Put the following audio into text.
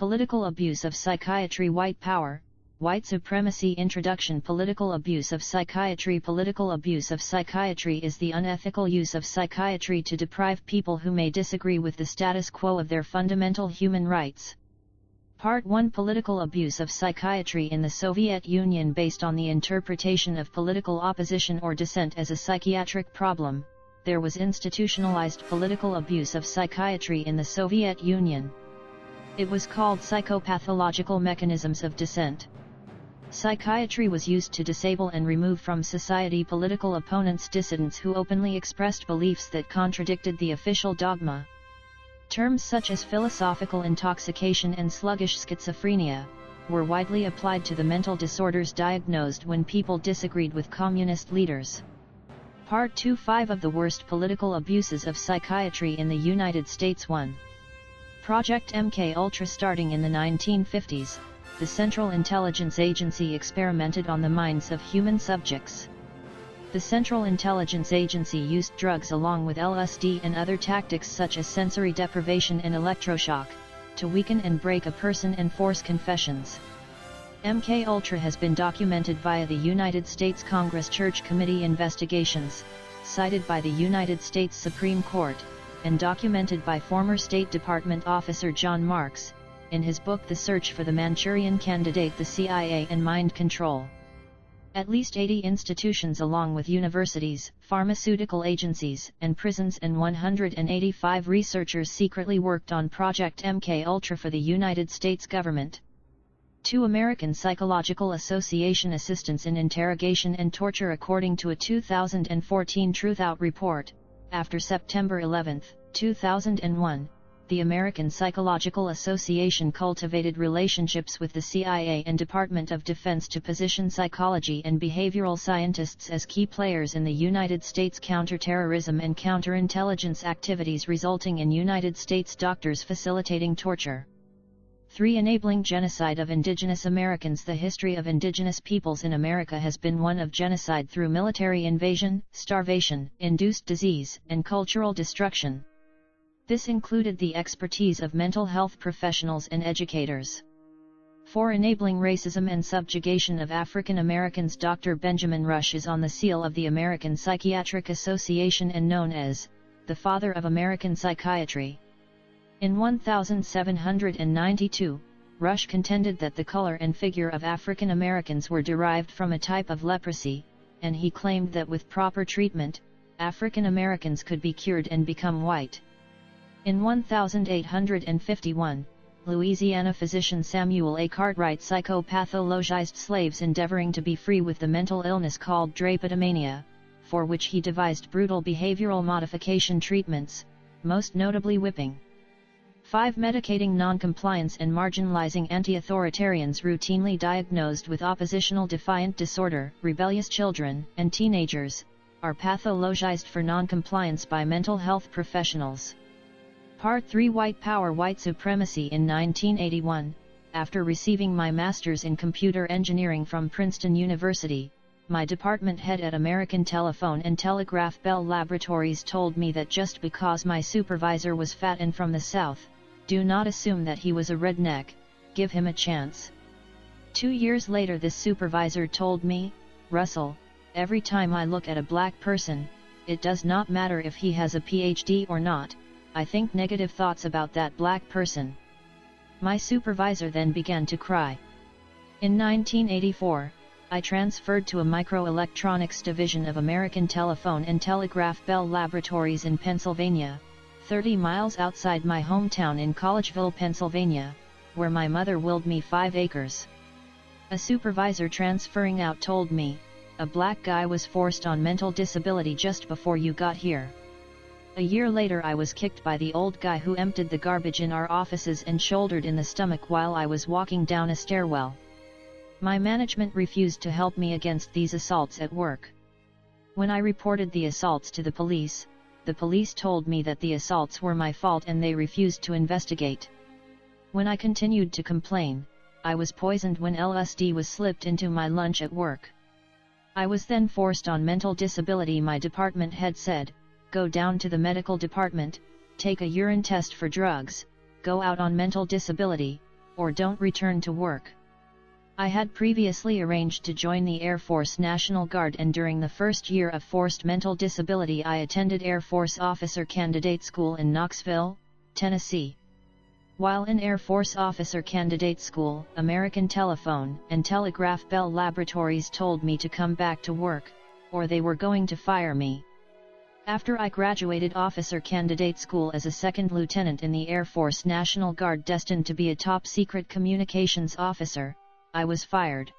Political abuse of psychiatry. White power, white supremacy. Introduction. Political abuse of psychiatry. Political abuse of psychiatry is the unethical use of psychiatry to deprive people who may disagree with the status quo of their fundamental human rights. Part 1. Political abuse of psychiatry in the Soviet Union. Based on the interpretation of political opposition or dissent as a psychiatric problem, there was institutionalized political abuse of psychiatry in the Soviet Union. It was called psychopathological mechanisms of dissent. Psychiatry was used to disable and remove from society political opponents, dissidents who openly expressed beliefs that contradicted the official dogma. Terms such as philosophical intoxication and sluggish schizophrenia were widely applied to the mental disorders diagnosed when people disagreed with communist leaders. Part 2. 5 of the worst political abuses of psychiatry in the United States. 1. Project MK Ultra. Starting in the 1950s, the Central Intelligence Agency experimented on the minds of human subjects. The Central Intelligence Agency used drugs along with LSD and other tactics such as sensory deprivation and electroshock, to weaken and break a person and force confessions. MK Ultra has been documented via the United States Congress Church Committee investigations, cited by the United States Supreme Court, and documented by former State Department officer John Marks, in his book The Search for the Manchurian Candidate, the CIA and Mind Control. At least 80 institutions along with universities, pharmaceutical agencies, and prisons and 185 researchers secretly worked on Project MK Ultra for the United States government. 2. American Psychological Association assistance in interrogation and torture. According to a 2014 Truthout report, after September 11, 2001, the American Psychological Association cultivated relationships with the CIA and Department of Defense to position psychology and behavioral scientists as key players in the United States counterterrorism and counterintelligence activities, resulting in United States doctors facilitating torture. 3. Enabling genocide of indigenous Americans. The history of indigenous peoples in America has been one of genocide through military invasion, starvation, induced disease, and cultural destruction. This included the expertise of mental health professionals and educators. 4. Enabling racism and subjugation of African Americans. Dr. Benjamin Rush is on the seal of the American Psychiatric Association and known as the father of American psychiatry. In 1792, Rush contended that the color and figure of African Americans were derived from a type of leprosy, and he claimed that with proper treatment, African Americans could be cured and become white. In 1851, Louisiana physician Samuel A. Cartwright psychopathologized slaves endeavoring to be free with the mental illness called drapetomania, for which he devised brutal behavioral modification treatments, most notably whipping. 5. Medicating noncompliance and marginalizing anti-authoritarians. Routinely diagnosed with oppositional defiant disorder, rebellious children and teenagers are pathologized for noncompliance by mental health professionals. Part 3. White power, white supremacy. In 1981, after receiving my master's in computer engineering from Princeton University, my department head at American Telephone and Telegraph Bell Laboratories told me that just because my supervisor was fat and from the South, do not assume that he was a redneck, give him a chance. 2 years later this supervisor told me, Russell, every time I look at a black person, it does not matter if he has a PhD or not, I think negative thoughts about that black person. My supervisor then began to cry. In 1984, I transferred to a microelectronics division of American Telephone and Telegraph Bell Laboratories in Pennsylvania, 30 miles outside my hometown in Collegeville, Pennsylvania, where my mother willed me 5 acres. A supervisor transferring out told me, a black guy was forced on mental disability just before you got here. A year later I was kicked by the old guy who emptied the garbage in our offices and shouldered in the stomach while I was walking down a stairwell. My management refused to help me against these assaults at work. When I reported the assaults to the police told me that the assaults were my fault and they refused to investigate. When I continued to complain, I was poisoned when LSD was slipped into my lunch at work. I was then forced on mental disability. My department head said, go down to the medical department, take a urine test for drugs, go out on mental disability, or don't return to work. I had previously arranged to join the Air Force National Guard, and during the first year of forced mental disability I attended Air Force Officer Candidate School in Knoxville, Tennessee. While in Air Force Officer Candidate School, American Telephone and Telegraph Bell Laboratories told me to come back to work, or they were going to fire me. After I graduated Officer Candidate School as a second lieutenant in the Air Force National Guard destined to be a top-secret communications officer, I was fired.